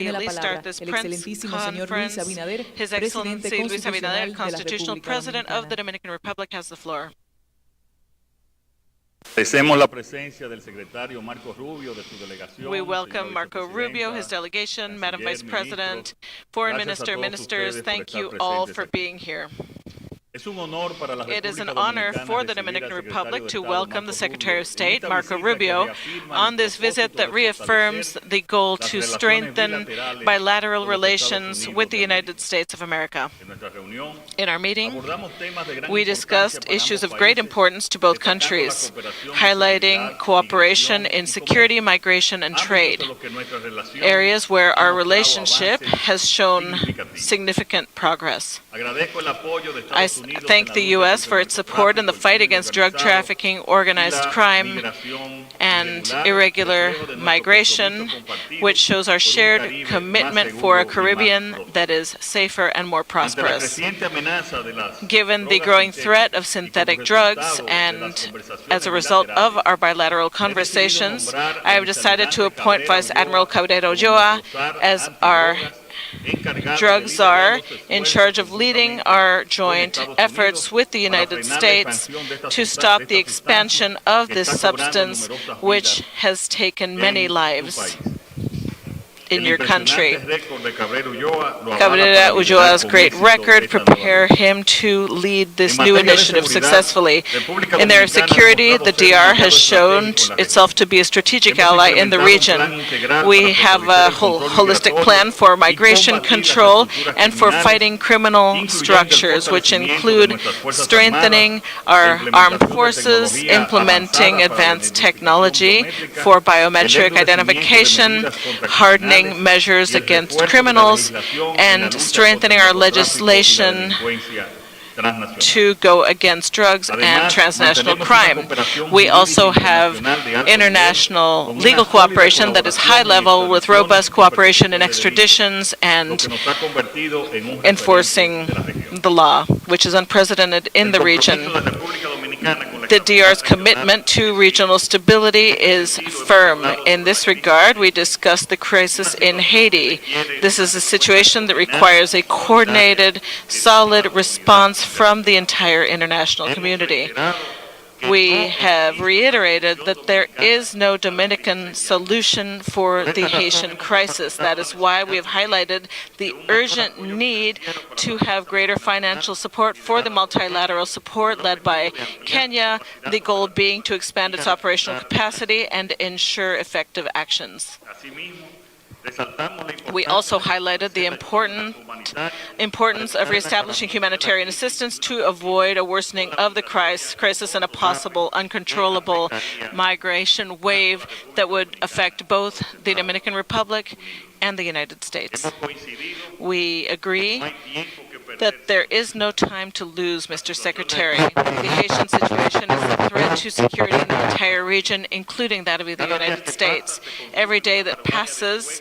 At least start this press conference. His Excellency Luis Abinader, Constitutional President of the Dominican Republic, has the floor. We welcome Marco Rubio, his delegation, Madam Vice President, Foreign Minister, ministers. Thank you all for being here. It is an honor for the Dominican Republic to welcome the Secretary of State, Marco Rubio, on this visit that reaffirms the goal to strengthen bilateral relations with the United States of America. In our meeting, we discussed issues of great importance to both countries, highlighting cooperation in security, migration, and trade, areas where our relationship has shown significant progress. I thank the U.S. for its support in the fight against drug trafficking, organized crime, and irregular migration, which shows our shared commitment for a Caribbean that is safer and more prosperous. Given the growing threat of synthetic drugs and as a result of our bilateral conversations, I have decided to appoint Vice Admiral Cabrera Ulloa as our drug czar in charge of leading our joint efforts with the United States to stop the expansion of this substance, which has taken many lives in your country. Cabrera Ulloa's great record prepare him to lead this new initiative successfully. In their security, the DR has shown itself to be a strategic ally in the region. We have a holistic plan for migration control and for fighting criminal structures, which include strengthening our armed forces, implementing advanced technology for biometric identification, hardening measures against criminals, and strengthening our legislation to go against drugs and transnational crime. We also have international legal cooperation that is high level with robust cooperation in extraditions and enforcing the law, which is unprecedented in the region. The DR's commitment to regional stability is firm. In this regard, we discussed the crisis in Haiti. This is a situation that requires a coordinated, solid response from the entire international community. We have reiterated that there is no Dominican solution for the Haitian crisis. That is why we have highlighted the urgent need to have greater financial support for the multilateral support led by Kenya, the goal being to expand its operational capacity and ensure effective actions. We also highlighted the importance of reestablishing humanitarian assistance to avoid a worsening of the crisis and a possible uncontrollable migration wave that would affect both the Dominican Republic and the United States. We agree that there is no time to lose, Mr. Secretary. The Haitian situation is a threat to security in the entire region, including that of the United States. Every day that passes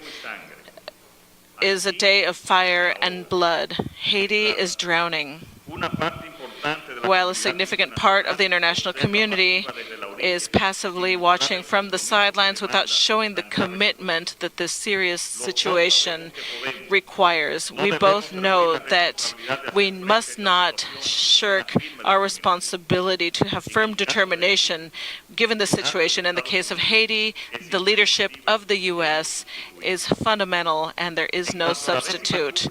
is a day of fire and blood. Haiti is drowning, while a significant part of the international community is passively watching from the sidelines without showing the commitment that this serious situation requires. We both know that we must not shirk our responsibility to have firm determination given the situation. In the case of Haiti, the leadership of the U.S. is fundamental and there is no substitute.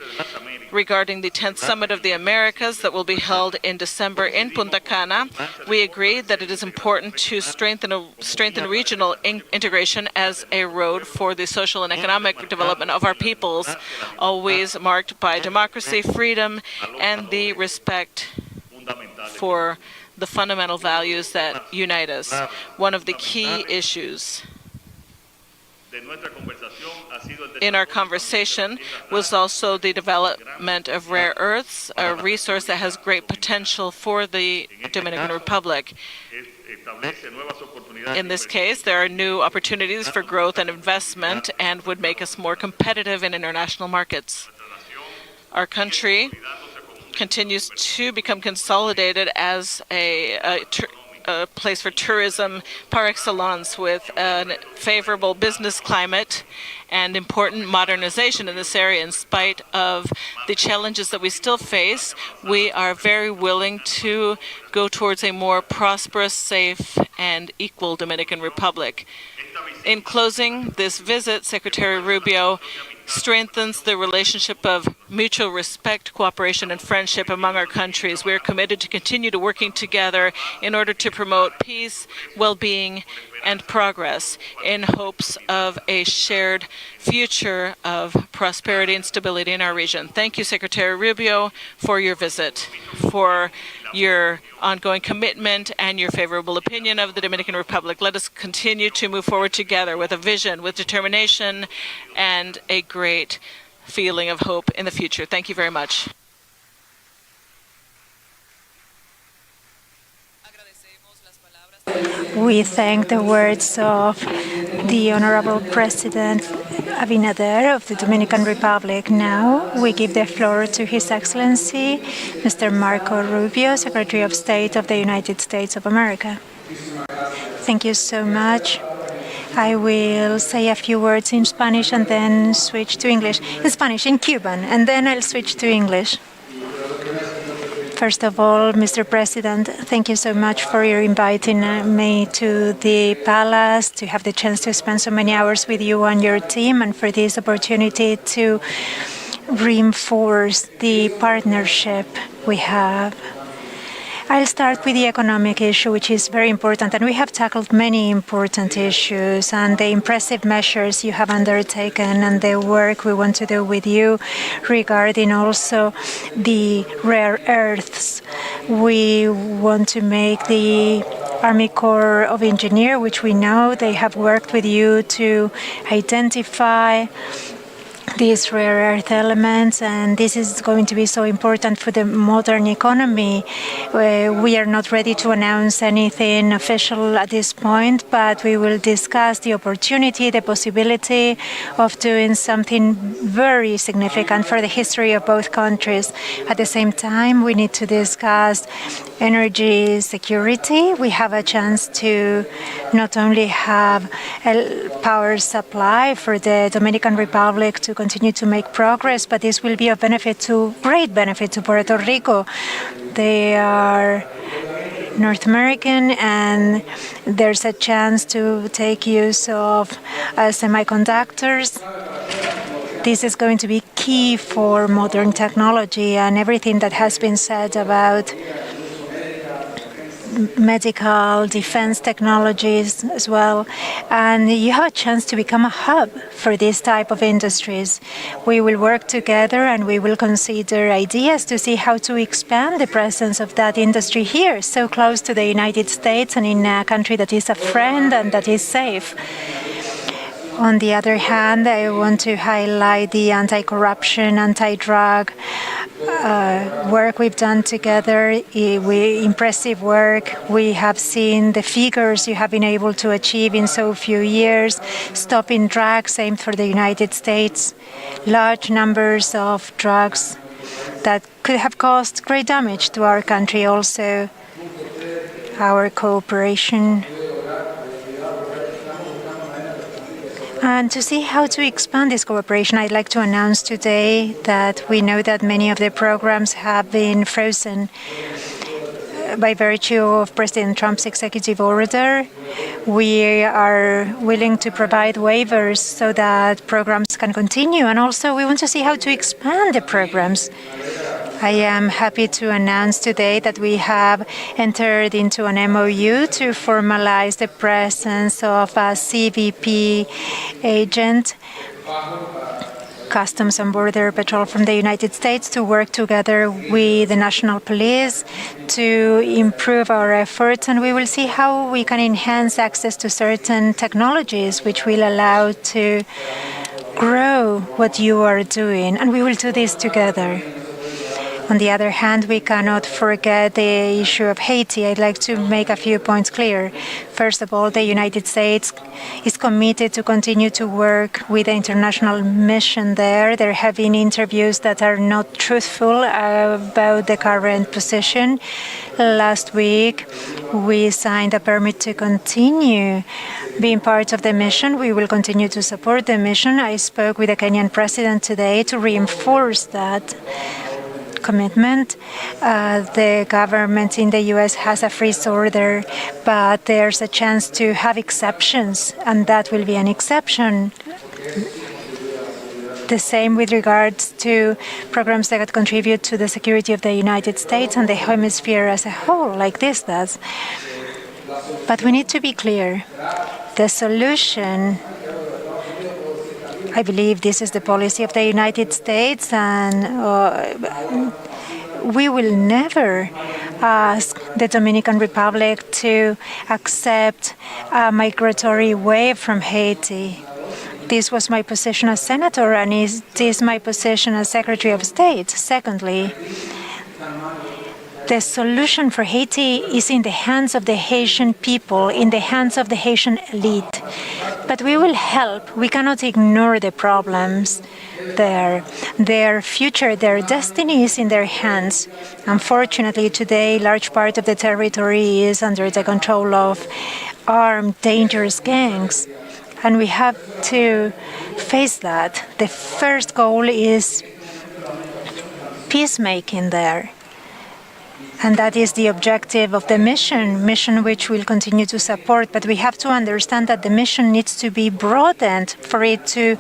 Regarding the 10th Summit of the Americas that will be held in December in Punta Cana, we agreed that it is important to strengthen regional integration as a road for the social and economic development of our peoples, always marked by democracy, freedom, and the respect for the fundamental values that unite us. One of the key issues in our conversation was also the development of rare earths, a resource that has great potential for the Dominican Republic. In this case, there are new opportunities for growth and investment and would make us more competitive in international markets. Our country continues to become consolidated as a a place for tourism par excellence, with a favorable business climate and important modernization in this area. In spite of the challenges that we still face, we are very willing to go towards a more prosperous, safe, and equal Dominican Republic. In closing, this visit, Secretary Rubio strengthens the relationship of mutual respect, cooperation, and friendship among our countries. We are committed to continue to working together in order to promote peace, well-being, and progress in hopes of a shared future of prosperity and stability in our region. Thank you, Secretary Rubio, for your visit, for your ongoing commitment and your favorable opinion of the Dominican Republic. Let us continue to move forward together with a vision, with determination, and a great feeling of hope in the future. Thank you very much. We thank the words of the Honorable President Abinader of the Dominican Republic. Now we give the floor to His Excellency, Mr. Marco Rubio, Secretary of State of the United States of America. Thank you so much. I will say a few words in Spanish and then switch to English. In Spanish, in Cuban, and then I'll switch to English. First of all, Mr. President, thank you so much for your inviting me to the palace, to have the chance to spend so many hours with you and your team, and for this opportunity to reinforce the partnership we have. I'll start with the economic issue, which is very important, and we have tackled many important issues, and the impressive measures you have undertaken and the work we want to do with you regarding also the rare earths. We want to make the Army Corps of Engineers, which we know they have worked with you to identify these rare earth elements, and this is going to be so important for the modern economy. We are not ready to announce anything official at this point, but we will discuss the opportunity, the possibility of doing something very significant for the history of both countries. At the same time, we need to discuss energy security. We have a chance to not only have a power supply for the Dominican Republic to continue to make progress, but this will be of great benefit to Puerto Rico. They are North American, and there's a chance to take use of semiconductors. This is going to be key for modern technology, and everything that has been said about medical, defense technologies as well. And you have a chance to become a hub for this type of industries. We will work together and we will consider ideas to see how to expand the presence of that industry here, so close to the United States and in a country that is a friend and that is safe. On the other hand, I want to highlight the anti-corruption, anti-drug work we've done together. Impressive work. We have seen the figures you have been able to achieve in so few years. Stopping drugs, same for the United States. Large numbers of drugs that could have caused great damage to our country also. Our cooperation. And to see how to expand this cooperation, I'd like to announce today that we know that many of the programs have been frozen by virtue of President Trump's executive order. We are willing to provide waivers so that programs can continue, and also we want to see how to expand the programs. I am happy to announce today that we have entered into an MOU to formalize the presence of a CBP agent, Customs and Border Patrol from the United States, to work together with the National Police to improve our efforts, and we will see how we can enhance access to certain technologies which will allow to grow what you are doing, and we will do this together. On the other hand, we cannot forget the issue of Haiti. I'd like to make a few points clear. First of all, the United States is committed to continue to work with the international mission there. There have been interviews that are not truthful about the current position. Last week, we signed a permit to continue being part of the mission. We will continue to support the mission. I spoke with the Kenyan president today to reinforce that commitment. The government in the U.S. has a freeze order, but there's a chance to have exceptions, and that will be an exception. The same with regards to programs that contribute to the security of the United States and the hemisphere as a whole, like this does. But we need to be clear. The solution, I believe this is the policy of the United States, and we will never ask the Dominican Republic to accept a wave from Haiti. This was my position as senator, and it is my position as Secretary of State. Secondly, the solution for Haiti is in the hands of the Haitian people, in the hands of the Haitian elite. But we will help. We cannot ignore the problems there. Their future, their destiny is in their hands. Unfortunately, today, a large part of the territory is under the control of armed, dangerous gangs. And we have to face that. The first goal is peacemaking there. And that is the objective of the mission which we'll continue to support. But we have to understand that the mission needs to be broadened for it to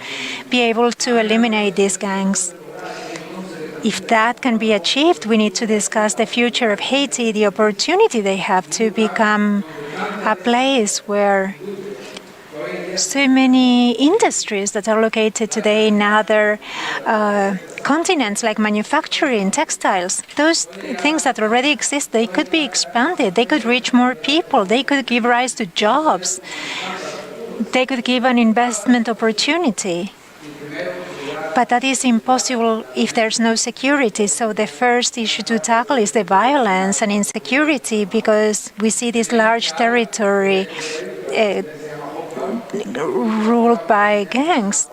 be able to eliminate these gangs. If that can be achieved, we need to discuss the future of Haiti, the opportunity they have to become a place where so many industries that are located today in other continents, like manufacturing, textiles, those things that already exist, they could be expanded. They could reach more people. They could give rise to jobs. They could give an investment opportunity. But that is impossible if there's no security. So the first issue to tackle is the violence and insecurity, because we see this large territory ruled by gangs.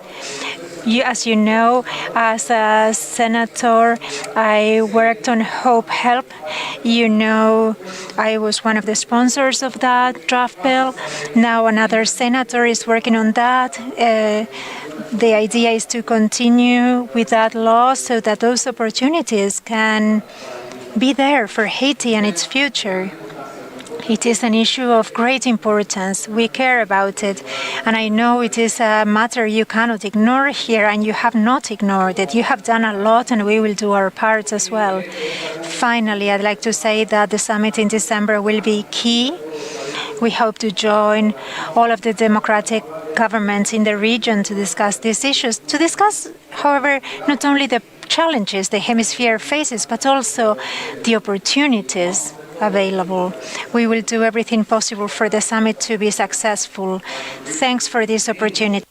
As you know, as a senator, I worked on Hope Help. You know, I was one of the sponsors of that draft bill. Now another senator is working on that. The idea is to continue with that law so that those opportunities can be there for Haiti and its future. It is an issue of great importance. We care about it. And I know it is a matter you cannot ignore here, and you have not ignored it. You have done a lot, and we will do our part as well. Finally, I'd like to say that the summit in December will be key. We hope to join all of the democratic governments in the region to discuss these issues. To discuss, however, not only the challenges the hemisphere faces, but also the opportunities available. We will do everything possible for the summit to be successful. Thanks for this opportunity.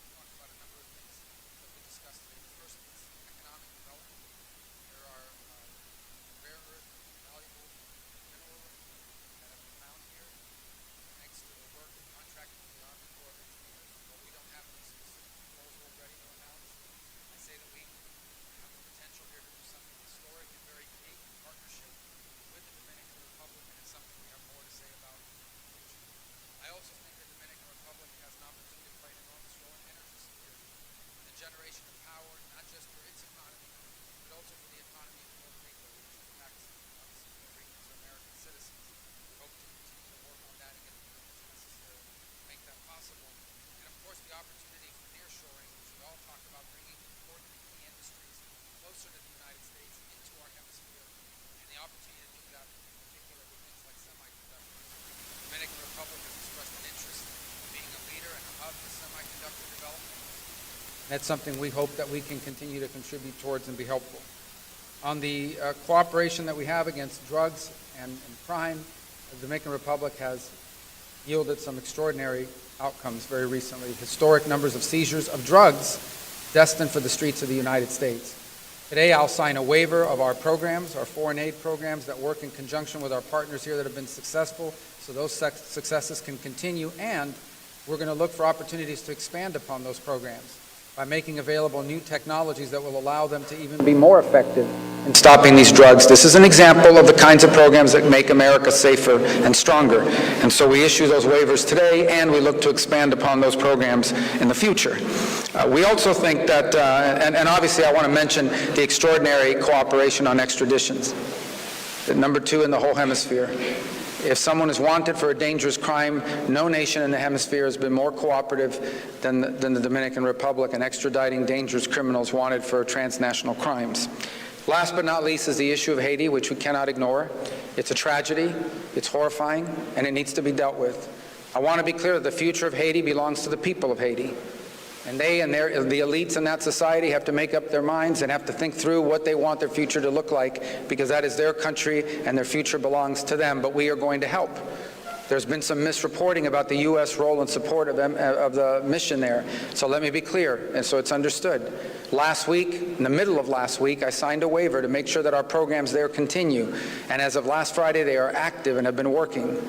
That's something we hope that we can continue to contribute towards and be helpful. On the cooperation that we have against drugs and crime, the Dominican Republic has yielded some extraordinary outcomes very recently. Historic numbers of seizures of drugs destined for the streets of the United States. Today, I'll sign a waiver of our programs, our foreign aid programs that work in conjunction with our partners here that have been successful, so those successes can continue, and we're going to look for opportunities to expand upon those programs by making available new technologies that will allow them to even be more effective in stopping these drugs. This is an example of the kinds of programs that make America safer and stronger. And so we issue those waivers today, and we look to expand upon those programs in the future. We also think that, and obviously I want to mention the extraordinary cooperation on extraditions. Number 2 in the whole hemisphere. If someone is wanted for a dangerous crime, no nation in the hemisphere has been more cooperative than the Dominican Republic in extraditing dangerous criminals wanted for transnational crimes. Last but not least is the issue of Haiti, which we cannot ignore. It's a tragedy, it's horrifying, and it needs to be dealt with. I want to be clear that the future of Haiti belongs to the people of Haiti. And they and the elites in that society have to make up their minds and have to think through what they want their future to look like, because that is their country and their future belongs to them. But we are going to help. There's been some misreporting about the U.S. role and support of the mission there. So let me be clear, and so it's understood. Last week, in the middle of last week, I signed a waiver to make sure that our programs there continue. And as of last Friday, they are active and have been working.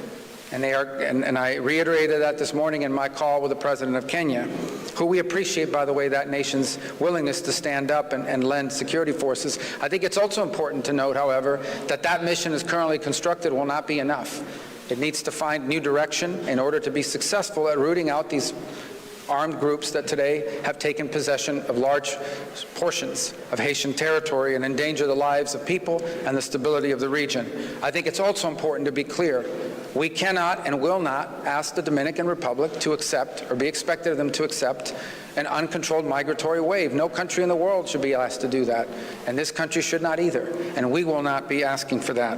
And they are, and I reiterated that this morning in my call with the President of Kenya, who we appreciate, by the way, that nation's willingness to stand up and lend security forces. I think it's also important to note, however, that that mission as currently constructed will not be enough. It needs to find new direction in order to be successful at rooting out these armed groups that today have taken possession of large portions of Haitian territory and endanger the lives of people and the stability of the region. I think it's also important to be clear. We cannot and will not ask the Dominican Republic to accept, or be expected of them to accept, an uncontrolled migratory wave. No country in the world should be asked to do that, and this country should not either, and we will not be asking for that.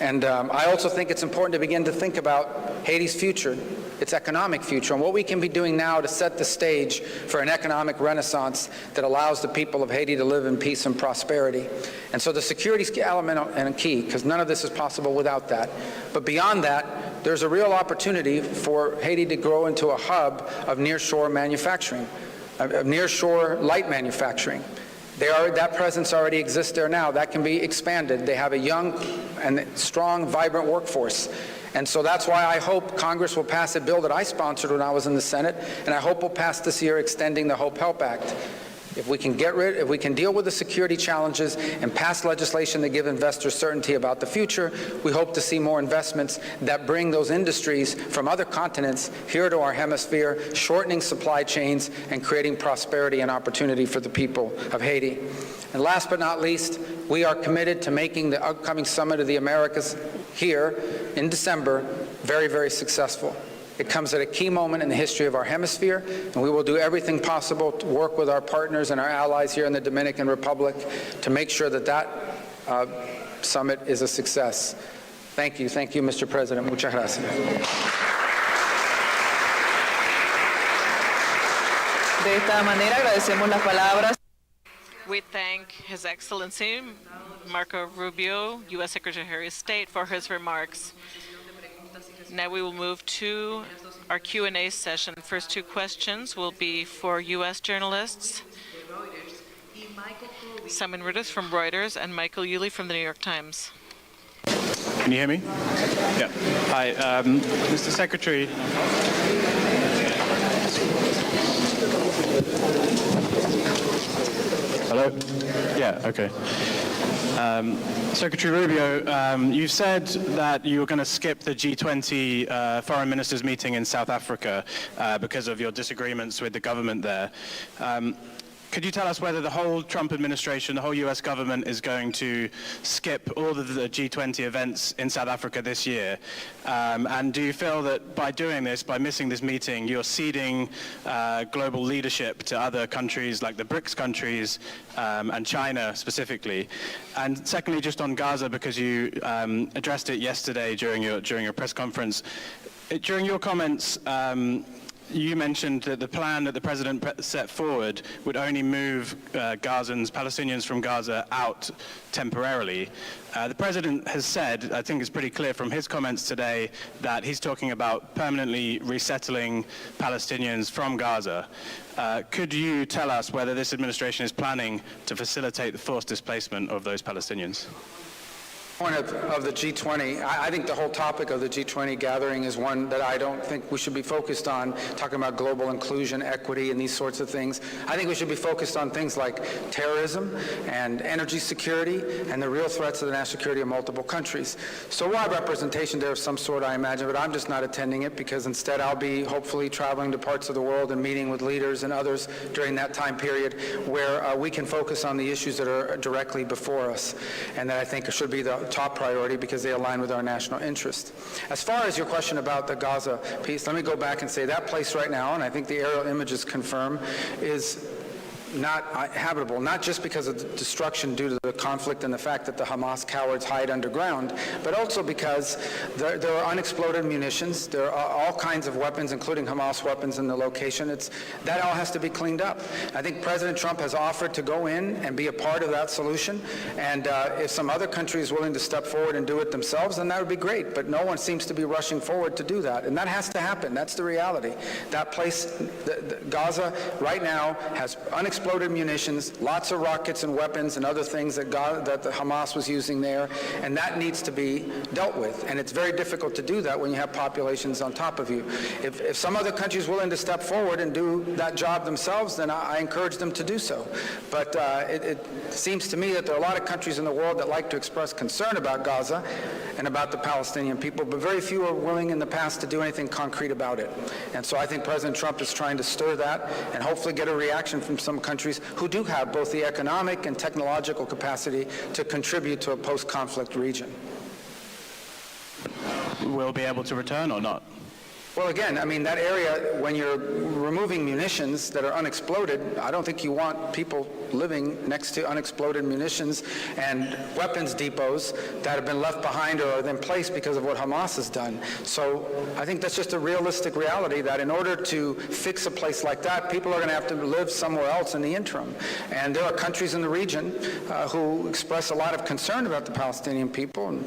And I also think it's important to begin to think about Haiti's future, its economic future, and what we can be doing now to set the stage for an economic renaissance that allows the people of Haiti to live in peace and prosperity. And so the security is element and key, because none of this is possible without that. But beyond that, there's a real opportunity for Haiti to grow into a hub of nearshore manufacturing, of nearshore light manufacturing. That presence already exists there now. That can be expanded. They have a young and strong, vibrant workforce. And so that's why I hope Congress will pass a bill that I sponsored when I was in the Senate, and I hope will pass this year extending the Hope Help Act. If we can deal with the security challenges and pass legislation that give investors certainty about the future, we hope to see more investments that bring those industries from other continents here to our hemisphere, shortening supply chains and creating prosperity and opportunity for the people of Haiti. And last but not least, we are committed to making the upcoming Summit of the Americas here in December very, very successful. It comes at a key moment in the history of our hemisphere, and we will do everything possible to work with our partners and our allies here in the Dominican Republic to make sure that that summit is a success. Thank you, Mr. President. Muchas gracias. De esta manera agradecemos las palabras. We thank His Excellency Marco Rubio, U.S. Secretary of State, for his remarks. Now we will move to our Q&A session. First 2 questions will be for U.S. journalists, Simon Reuters from Reuters and Michael Yulee from the New York Times. Can you hear me? Yeah. Hi, Mr. Secretary. Hello? Yeah, okay. Secretary Rubio, you said that you were going to skip the G20 foreign ministers meeting in South Africa because of your disagreements with the government there. Could you tell us whether the whole Trump administration, the whole US government, is going to skip all of the G20 events in South Africa this year? And do you feel that by doing this, by missing this meeting, you're ceding global leadership to other countries like the BRICS countries and China specifically? And secondly, just on Gaza, because you addressed it yesterday during your press conference, during your comments, you mentioned that the plan that the president set forward would only move Palestinians from Gaza out temporarily. The president has said, I think it's pretty clear from his comments today, that he's talking about permanently resettling Palestinians from Gaza. Could you tell us whether this administration is planning to facilitate the forced displacement of those Palestinians? Point of the G20, I think the whole topic of the G20 gathering is one that I don't think we should be focused on, talking about global inclusion, equity, and these sorts of things. I think we should be focused on things like terrorism and energy security and the real threats to the national security of multiple countries. So we'll have representation there of some sort, I imagine, but I'm just not attending it because instead I'll be hopefully traveling to parts of the world and meeting with leaders and others during that time period where we can focus on the issues that are directly before us and that I think should be the top priority because they align with our national interest. As far as your question about the Gaza piece, let me go back and say that place right now, and I think the aerial images confirm, is not habitable, not just because of the destruction due to the conflict and the fact that the Hamas cowards hide underground, but also because there are unexploded munitions, there are all kinds of weapons, including Hamas weapons in the location. That all has to be cleaned up. I think President Trump has offered to go in and be a part of that solution, and if some other country is willing to step forward and do it themselves, then that would be great, but no one seems to be rushing forward to do that, and that has to happen. That's the reality. That place, Gaza, right now has unexploded munitions, lots of rockets and weapons and other things that the Hamas was using there, and that needs to be dealt with. And it's very difficult to do that when you have populations on top of you. If some other country is willing to step forward and do that job themselves, then I encourage them to do so. But it seems to me that there are a lot of countries in the world that like to express concern about Gaza and about the Palestinian people, but very few are willing in the past to do anything concrete about it. And so I think President Trump is trying to stir that and hopefully get a reaction from some countries who do have both the economic and technological capacity to contribute to a post-conflict region. Will be able to return or not? Well, again, I mean, that area, when you're removing munitions that are unexploded, I don't think you want people living next to unexploded munitions and weapons depots that have been left behind or are in place because of what Hamas has done. So I think that's just a realistic reality that in order to fix a place like that, people are going to have to live somewhere else in the interim. And there are countries in the region who express a lot of concern about the Palestinian people, and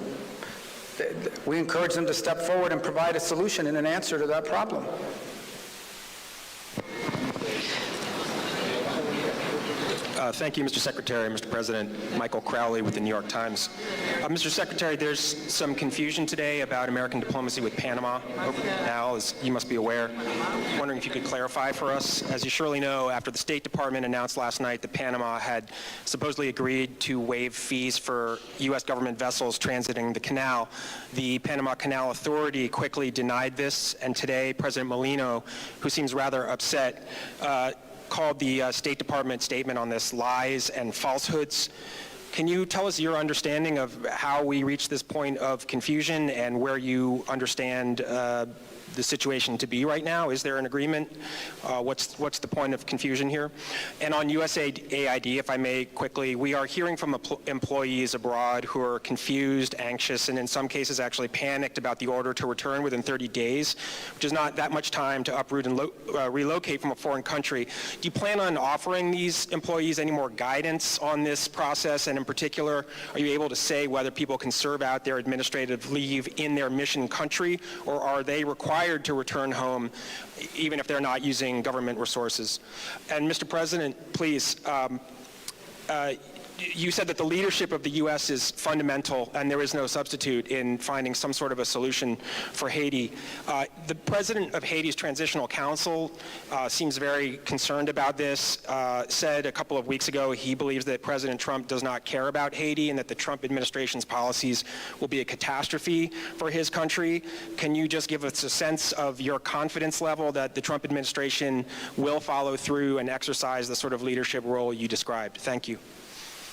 we encourage them to step forward and provide a solution and an answer to that problem. Thank you, Mr. Secretary, Mr. President. Michael Crowley with the New York Times. Mr. Secretary, there's some confusion today about American diplomacy with Panama now, as you must be aware. I'm wondering if you could clarify for us. As you surely know, after the State Department announced last night that Panama had supposedly agreed to waive fees for U.S. government vessels transiting the canal, the Panama Canal Authority quickly denied this, and today President Molino, who seems rather upset, called the State Department statement on this lies and falsehoods. Can you tell us your understanding of how we reached this point of confusion and where you understand the situation to be right now? Is there an agreement? What's the point of confusion here? And on USAID, if I may quickly, we are hearing from employees abroad who are confused, anxious, and in some cases actually panicked about the order to return within 30 days, which is not that much time to uproot and relocate from a foreign country. Do you plan on offering these employees any more guidance on this process? And in particular, are you able to say whether people can serve out their administrative leave in their mission country, or are they required to return home even if they're not using government resources? And Mr. President, please, you said that the leadership of the U.S. is fundamental and there is no substitute in finding some sort of a solution for Haiti. The president of Haiti's Transitional Council seems very concerned about this, said a couple of weeks ago he believes that President Trump does not care about Haiti and that the Trump administration's policies will be a catastrophe for his country. Can you just give us a sense of your confidence level that the Trump administration will follow through and exercise the sort of leadership role you described? Thank you.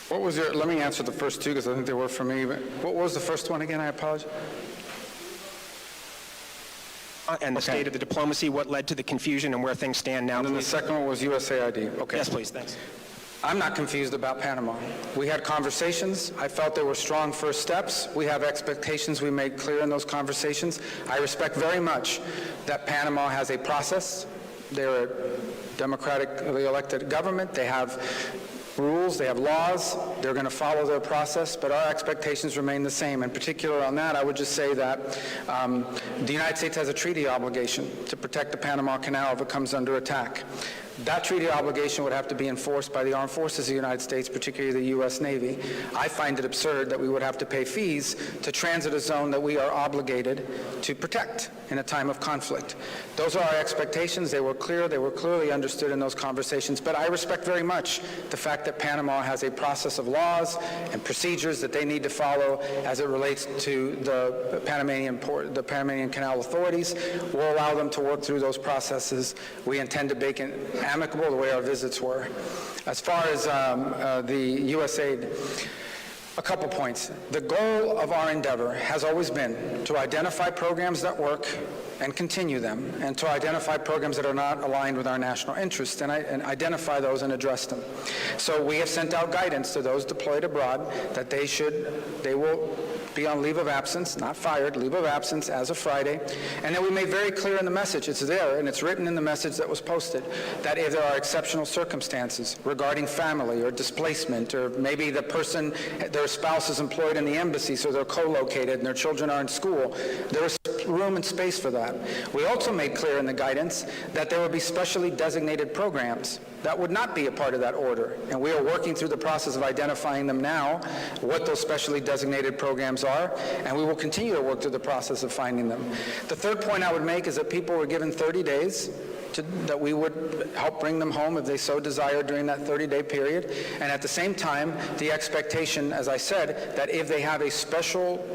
What was your, let me answer the first two because I think they were for me. But what was the first one again? I apologize. And the state of the diplomacy, what led to the confusion and where things stand now. And then the second one was USAID. Okay. Yes, please. Thanks. I'm not confused about Panama. We had conversations. I felt there were strong first steps. We have expectations we made clear in those conversations. I respect very much that Panama has a process They're a democratically elected government. They have rules, they have laws, they're going to follow their process, but our expectations remain the same. In particular on that, I would just say that the United States has a treaty obligation to protect the Panama Canal if it comes under attack. That treaty obligation would have to be enforced by the armed forces of the United States, particularly the U.S. Navy. I find it absurd that we would have to pay fees to transit a zone that we are obligated to protect in a time of conflict. Those are our expectations. They were clear. They were clearly understood in those conversations. But I respect very much the fact that Panama has a process of laws and procedures that they need to follow as it relates to the Panamanian Canal authorities. We'll allow them to work through those processes. We intend to make it amicable the way our visits were. As far as the U.S. aid, a couple points. The goal of our endeavor has always been to identify programs that work and continue them, and to identify programs that are not aligned with our national interests and identify those and address them. So we have sent out guidance to those deployed abroad that they will be on leave of absence, not fired, leave of absence as of Friday. And then we made very clear in the message, it's there and it's written in the message that was posted, that if there are exceptional circumstances regarding family or displacement, or maybe the person, their spouse is employed in the embassy, so they're co-located and their children are in school, there is room and space for that. We also made clear in the guidance that there would be specially designated programs that would not be a part of that order. And we are working through the process of identifying them now, what those specially designated programs are, and we will continue to work through the process of finding them. The third point I would make is that people were given 30 days that we would help bring them home if they so desire during that 30-day period. And at the same time, the expectation, as I said, that if they have a special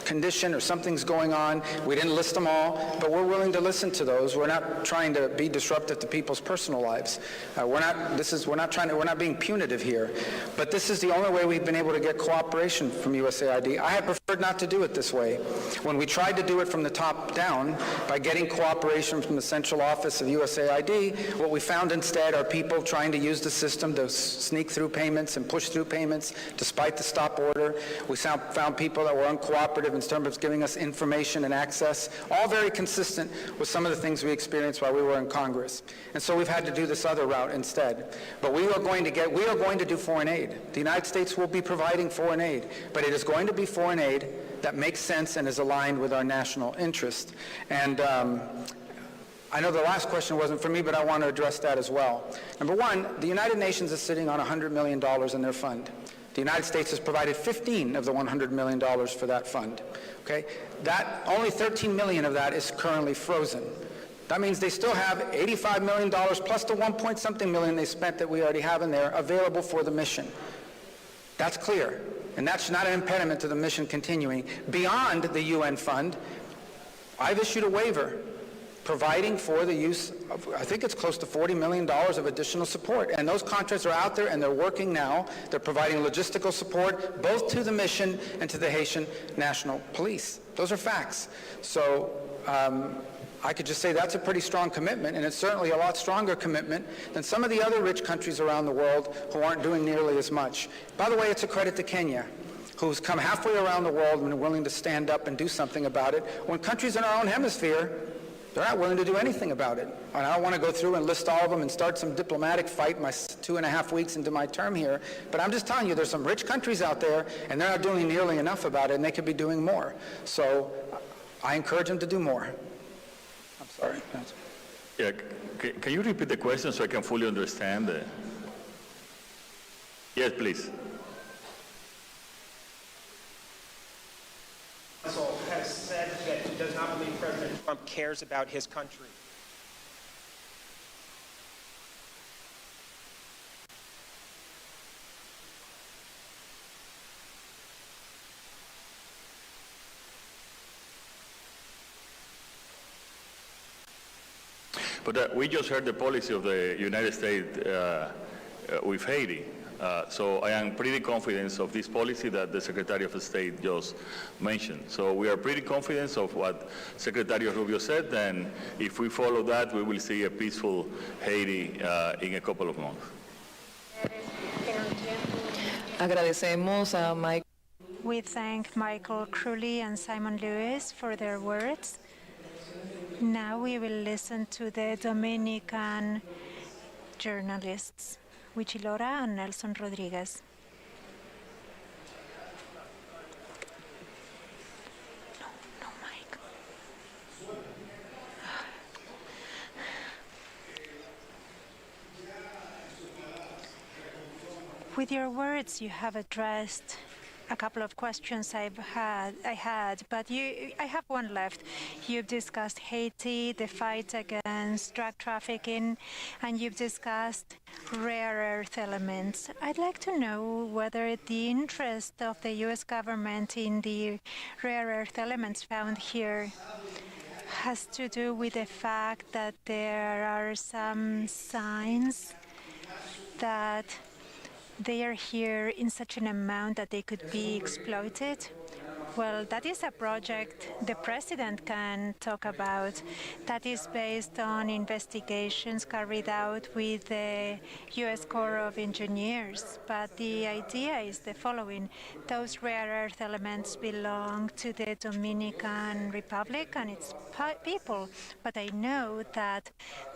condition or something's going on, we didn't list them all, but we're willing to listen to those. We're not trying to be disruptive to people's personal lives. We're not being punitive here. But this is the only way we've been able to get cooperation from USAID. I had preferred not to do it this way. When we tried to do it from the top down by getting cooperation from the central office of USAID, what we found instead are people trying to use the system to sneak through payments and push through payments despite the stop order. We found people that were uncooperative in terms of giving us information and access, all very consistent with some of the things we experienced while we were in Congress. And so we've had to do this other route instead. But we are going to do foreign aid. The United States will be providing foreign aid, but it is going to be foreign aid that makes sense and is aligned with our national interest. And I know the last question wasn't for me, but I want to address that as well. Number one, the United Nations is sitting on $100 million in their fund. The United States has provided 15 of the $100 million for that fund. Okay? Only 13 million of that is currently frozen. That means they still have $85 million plus the 1-point-something million they spent that we already have in there available for the mission. That's clear. And that's not an impediment to the mission continuing. Beyond the UN fund, I've issued a waiver providing for the use of, I think it's close to $40 million of additional support. And those contracts are out there and they're working now. They're providing logistical support both to the mission and to the Haitian National Police. Those are facts. So I could just say that's a pretty strong commitment, and it's certainly a lot stronger commitment than some of the other rich countries around the world who aren't doing nearly as much. By the way, it's a credit to Kenya, who's come halfway around the world and are willing to stand up and do something about it, when countries in our own hemisphere, they're not willing to do anything about it. And I don't want to go through and list all of them and start some diplomatic fight my 2.5 weeks into my term here, but I'm just telling you there's some rich countries out there and they're not doing nearly enough about it, and they could be doing more. So I encourage them to do more. I'm sorry. Yeah, can you repeat the question so I can fully understand? Yes, please. Has said that he does not believe President Trump cares about his country. But we just heard the policy of the United States with Haiti. So I am pretty confident of this policy that the Secretary of State just mentioned. So we are pretty confident of what Secretary Rubio said, and if we follow that, we will see a peaceful Haiti in a couple of months. Agradecemos a Mike. We thank Michael Crowley and Simon Lewis for their words. Now we will listen to the Dominican journalists, Huichilora and Nelson Rodriguez. No mic. With your words, you have addressed a couple of questions I had, but I have one left. You've discussed Haiti, the fight against drug trafficking, and you've discussed rare earth elements. I'd like to know whether the interest of the U.S. government in the rare earth elements found here has to do with the fact that there are some signs that they are here in such an amount that they could be exploited. Well, that is a project the president can talk about. That is based on investigations carried out with the U.S. Corps of Engineers. But the idea is the following. Those rare earth elements belong to the Dominican Republic and its people. But I know that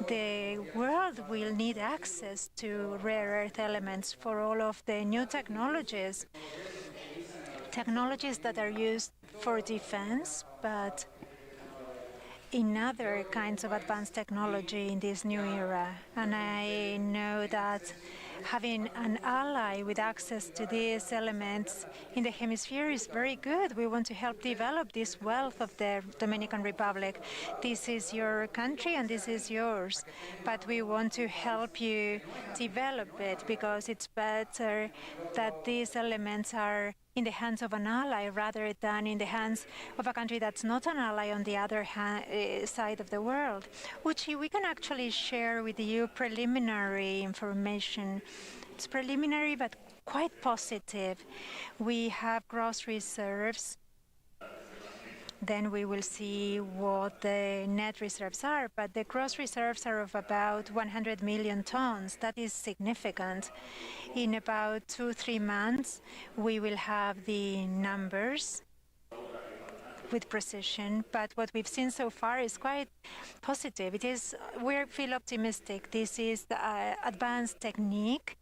the world will need access to rare earth elements for all of the new technologies that are used for defense, but in other kinds of advanced technology in this new era. And I know that having an ally with access to these elements in the hemisphere is very good. We want to help develop this wealth of the Dominican Republic. This is your country and this is yours. But we want to help you develop it because it's better that these elements are in the hands of an ally rather than in the hands of a country that's not an ally on the other side of the world, which we can actually share with you preliminary information. It's preliminary but quite positive. We have gross reserves. Then we will see what the net reserves are. But the gross reserves are of about 100 million tons. That is significant. In about 2-3 months, we will have the numbers with precision. But what we've seen so far is quite positive. We feel optimistic. This is the advanced technique,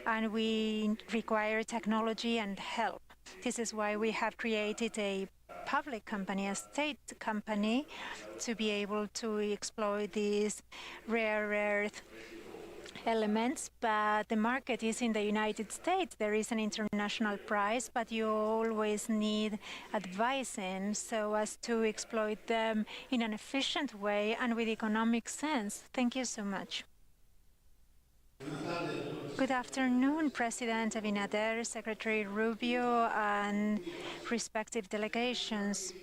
and we require technology and help. This is why we have created a public company, a state company, to be able to exploit these rare earth elements. But the market is in the United States. There is an international price, but you always need advising so as to exploit them in an efficient way and with economic sense. Thank you so much. Good afternoon, President Abinader, Secretary Rubio, and respective delegations.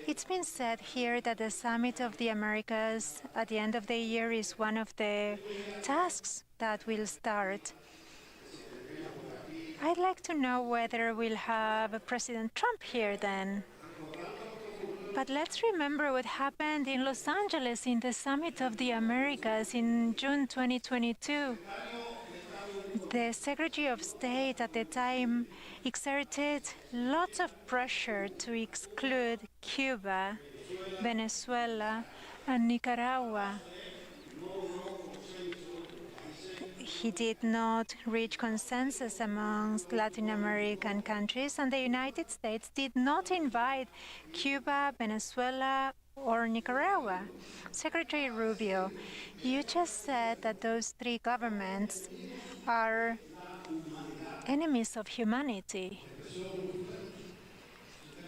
It's been said here that the Summit of the Americas at the end of the year is one of the tasks that will start. I'd like to know whether we'll have President Trump here then. But let's remember what happened in Los Angeles in the Summit of the Americas in June 2022. The Secretary of State at the time exerted lots of pressure to exclude Cuba, Venezuela, and Nicaragua. He did not reach consensus amongst Latin American countries, and the United States did not invite Cuba, Venezuela, or Nicaragua. Secretary Rubio, you just said that those three governments are enemies of humanity.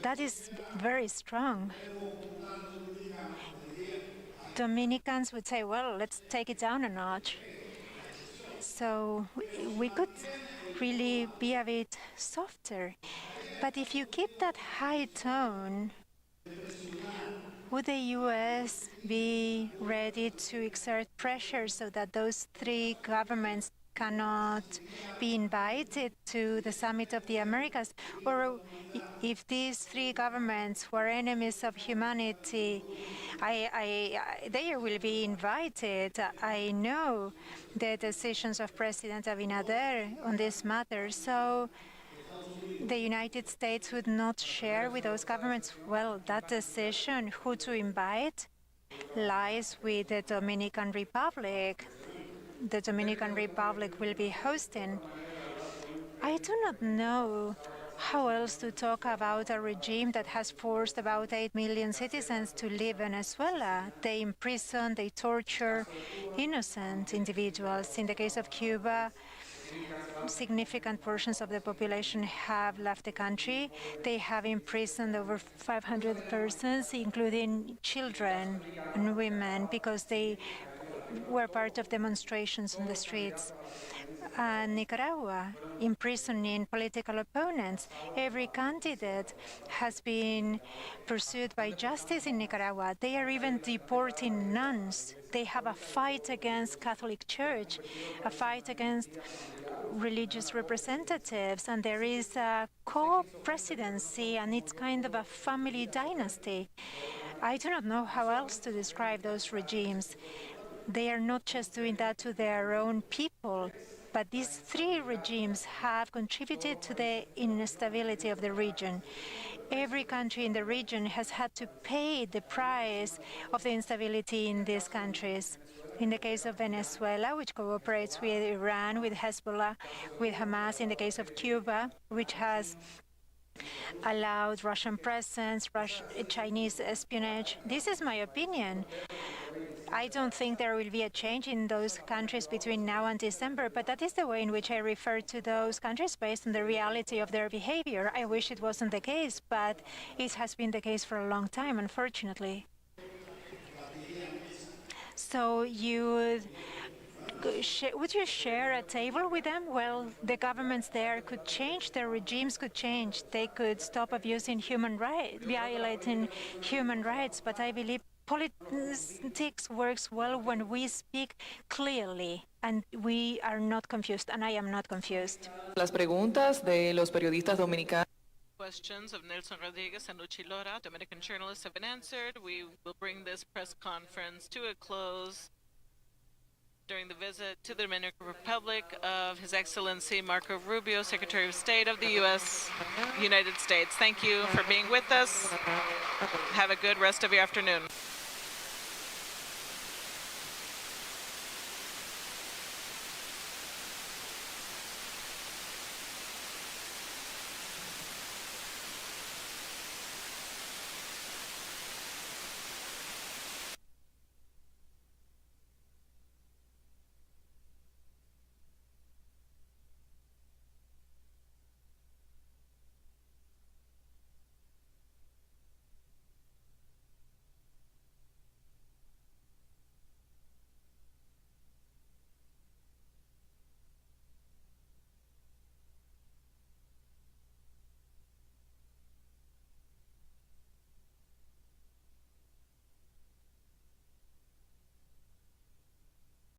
That is very strong. Dominicans would say, well, let's take it down a notch. So we could really be a bit softer. But if you keep that high tone, would the U.S. be ready to exert pressure so that those three governments cannot be invited to the Summit of the Americas? Or if these three governments were enemies of humanity, they will be invited. I know the decisions of President Abinader on this matter. So the United States would not share with those governments, well, that decision, who to invite? lies with the Dominican Republic. The Dominican Republic will be hosting. I do not know how else to talk about a regime that has forced about 8 million citizens to leave Venezuela. They imprison, they torture innocent individuals. In the case of Cuba, significant portions of the population have left the country. They have imprisoned over 500 persons, including children and women, because they were part of demonstrations on the streets. Nicaragua, imprisoning political opponents. Every candidate has been pursued by justice in Nicaragua. They are even deporting nuns. They have a fight against Catholic Church, a fight against religious representatives, and there is a co-presidency, and it's kind of a family dynasty. I do not know how else to describe those regimes. They are not just doing that to their own people, but these three regimes have contributed to the instability of the region. Every country in the region has had to pay the price of the instability in these countries. In the case of Venezuela, which cooperates with Iran, with Hezbollah, with Hamas. In the case of Cuba, which has allowed Russian presence, Chinese espionage. This is my opinion. I don't think there will be a change in those countries between now and December, but that is the way in which I refer to those countries based on the reality of their behavior. I wish it wasn't the case, but it has been the case for a long time, unfortunately. So would you share a table with them? Well, the governments there could change, their regimes could change. They could stop abusing human rights, violating human rights, but I believe politics works well when we speak clearly and we are not confused, and I am not confused. Las preguntas de los periodistas dominicanos. Questions of Nelson Rodriguez and Luchi Lora, Dominican journalists, have been answered. We will bring this press conference to a close during the visit to the Dominican Republic of His Excellency Marco Rubio, Secretary of State of the United States. Thank you for being with us. Have a good rest of your afternoon.